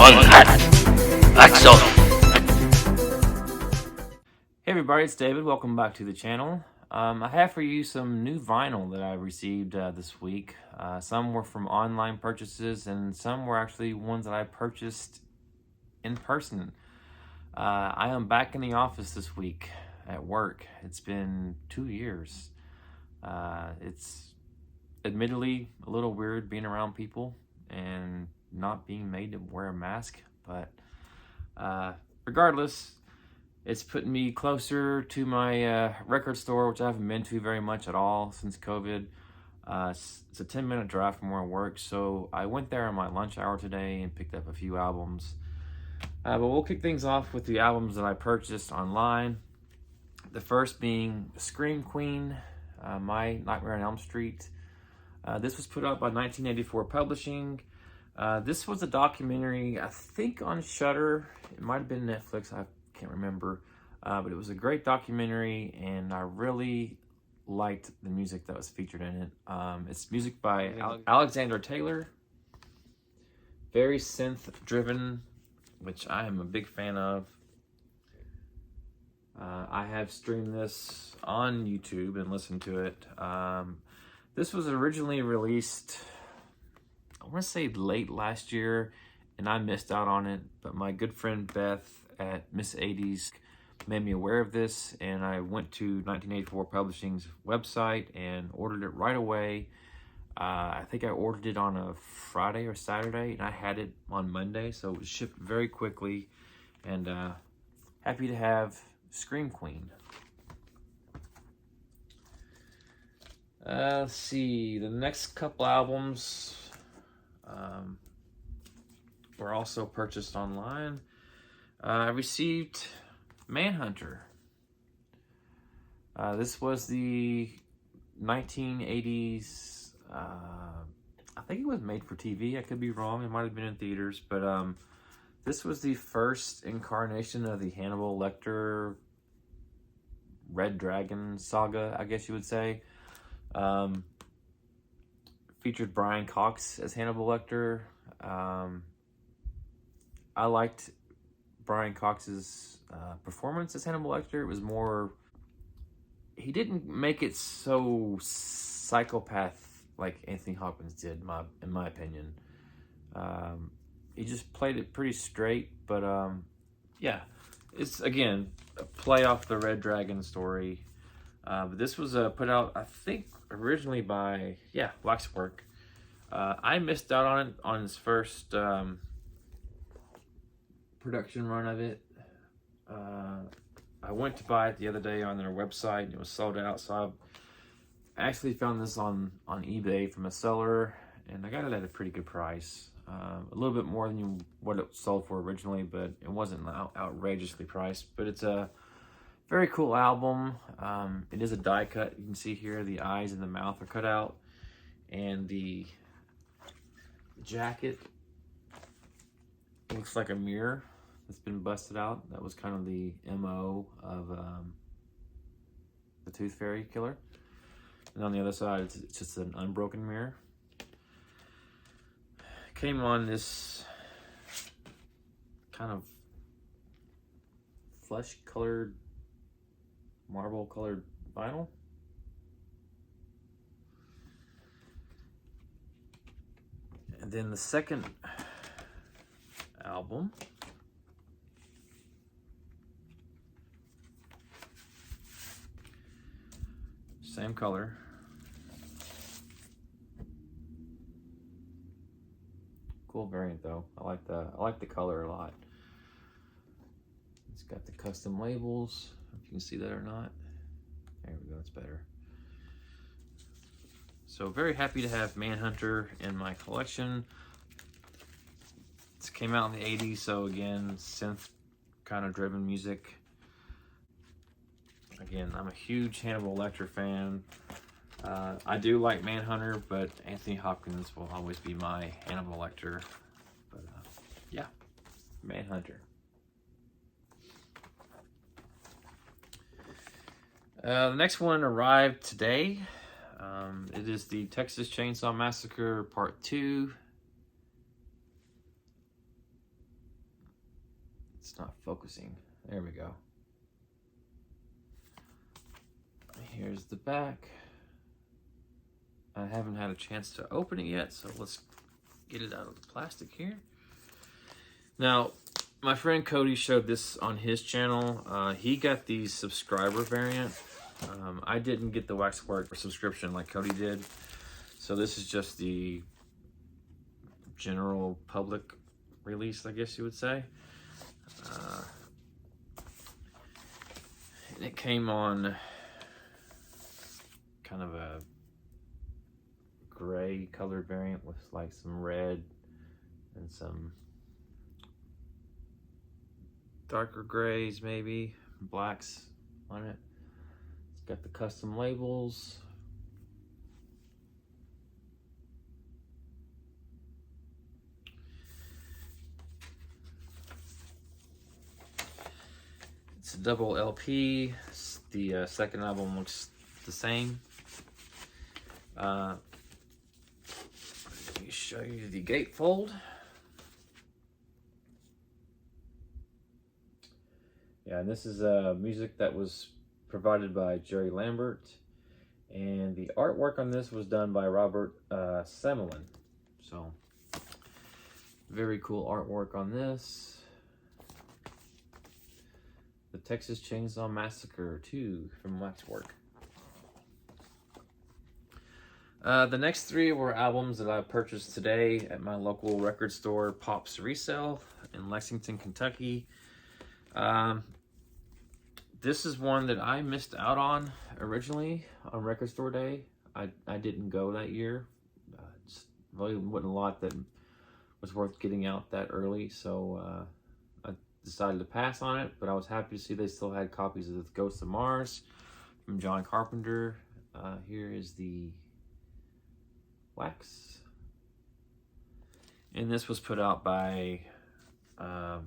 Hey everybody, it's David. Welcome back to the channel. I have for you some new vinyl that I received this week. Some were from online purchases and some were actually ones that I purchased in person. I am back in the office this week at work. It's been 2 years. It's admittedly a little weird being around people and not being made to wear a mask, but regardless, it's putting me closer to my record store, which I haven't been to very much at all since COVID. It's a 10-minute drive from where I work, so I went there on my lunch hour today and picked up a few albums. But we'll kick things off with the albums that I purchased online. The first being Scream Queen, My Nightmare on Elm Street. This was put out by 1984 Publishing. This was a documentary, I think on Shudder. It might have been Netflix, I can't remember. But it was a great documentary, and I really liked the music that was featured in it. It's music by Alexander Taylor. Very synth-driven, which I am a big fan of. I have streamed this on YouTube and listened to it. This was originally released, I want to say late last year, and I missed out on it, but my good friend Beth at Miss 80s made me aware of this, and I went to 1984 Publishing's website and ordered it right away. I think I ordered it on a Friday or Saturday, and I had it on Monday, so it was shipped very quickly, and happy to have Scream Queen. Let's see, the next couple albums were also purchased online. I received Manhunter. This was the 1980s, I think it was made for TV. I could be wrong, it might have been in theaters, but this was the first incarnation of the Hannibal Lecter Red Dragon saga, I guess you would say. Featured Brian Cox as Hannibal Lecter. I liked Brian Cox's performance as Hannibal Lecter. It was more, he didn't make it so psychopath like Anthony Hopkins did, in my opinion. He just played it pretty straight, but yeah, it's again a play off the Red Dragon story. But this was put out, I think, originally by Waxwork. I missed out on it on its first production run of it. I went to buy it the other day on their website and it was sold out, so I actually found this on eBay from a seller, and I got it at a pretty good price. A little bit more than what it sold for originally, but it wasn't outrageously priced. But it's a very cool album. It is a die cut. You can see here the eyes and the mouth are cut out, and the jacket looks like a mirror that's been busted out. That was kind of the MO of the Tooth Fairy killer. And on the other side, it's just an unbroken mirror. Came on this kind of flesh colored, marble colored vinyl. And then the second album same color. Cool variant though. I like the color a lot. It's got the custom labels. If you can see that or not. There we go, it's better. So very happy to have Manhunter in my collection. This came out in the 80s, so again, synth kind of driven music. Again, I'm a huge Hannibal Lecter fan. I do like Manhunter, but Anthony Hopkins will always be my Hannibal Lecter. But yeah, Manhunter. The next one arrived today. It is the Texas Chainsaw Massacre Part 2. It's not focusing. There we go. Here's the back. I haven't had a chance to open it yet, so let's get it out of the plastic here. Now, my friend Cody showed this on his channel. He got the subscriber variant. I didn't get the Waxwork subscription like Cody did. So this is just the general public release, I guess you would say. And it came on kind of a gray colored variant with like some red and some darker grays, maybe blacks on it. It's got the custom labels. It's a double LP. The second album looks the same. Let me show you the Gatefold. Yeah, and this is music that was provided by Jerry Lambert, and the artwork on this was done by Robert Semelin. So, very cool artwork on this. The Texas Chainsaw Massacre 2 from Waxwork. The next three were albums that I purchased today at my local record store, Pop's Resale in Lexington, Kentucky. This is one that I missed out on originally on Record Store Day. I didn't go that year. Just really wasn't a lot that was worth getting out that early, so I decided to pass on it, but I was happy to see they still had copies of The Ghost of Mars from John Carpenter. Here is the wax. And this was put out by Varese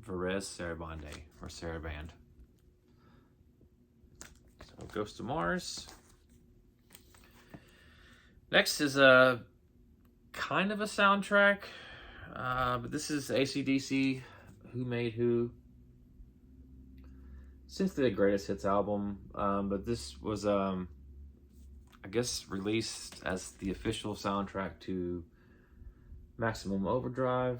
Sarabande, or Saraband. So Ghost of Mars. Next is a kind of a soundtrack, but this is AC/DC, Who Made Who. Since the Greatest Hits album, but this was, I guess, released as the official soundtrack to Maximum Overdrive.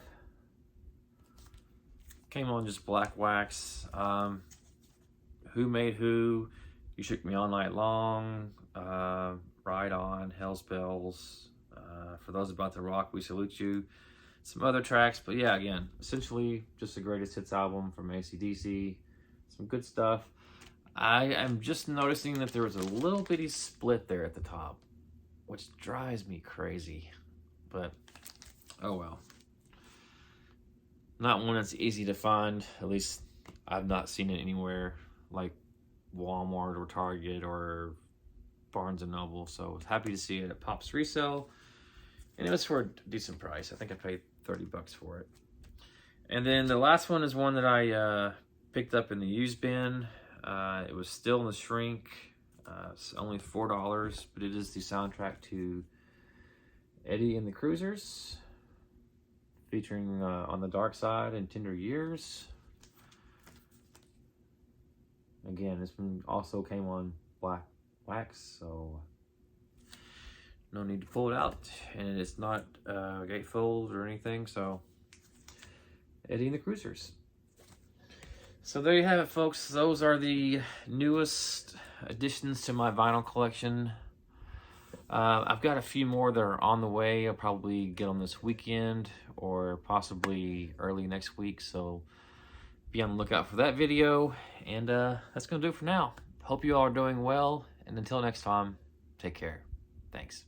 Came on just black wax. Who Made Who, You Shook Me All Night Long, Ride On, Hell's Bells, For Those About to Rock, We Salute You. Some other tracks, but yeah, again, essentially just the Greatest Hits album from AC/DC. Some good stuff. I am just noticing that there was a little bitty split there at the top, which drives me crazy, but oh well. Not one that's easy to find. At least I've not seen it anywhere like Walmart or Target or Barnes & Noble, so I was happy to see it at Pop's Resale, and it was for a decent price. I think I paid $30 for it. And then the last one is one that I picked up in the used bin. It was still in the shrink. It's only $4, but it is the soundtrack to Eddie and the Cruisers, featuring On the Dark Side and Tender Years. Again, this one also came on black wax, so no need to pull it out. And it's not gatefold or anything, so Eddie and the Cruisers. So there you have it, folks. Those are the newest additions to my vinyl collection. I've got a few more that are on the way. I'll probably get them this weekend or possibly early next week, so be on the lookout for that video. And that's going to do it for now. Hope you all are doing well, and until next time, take care. Thanks.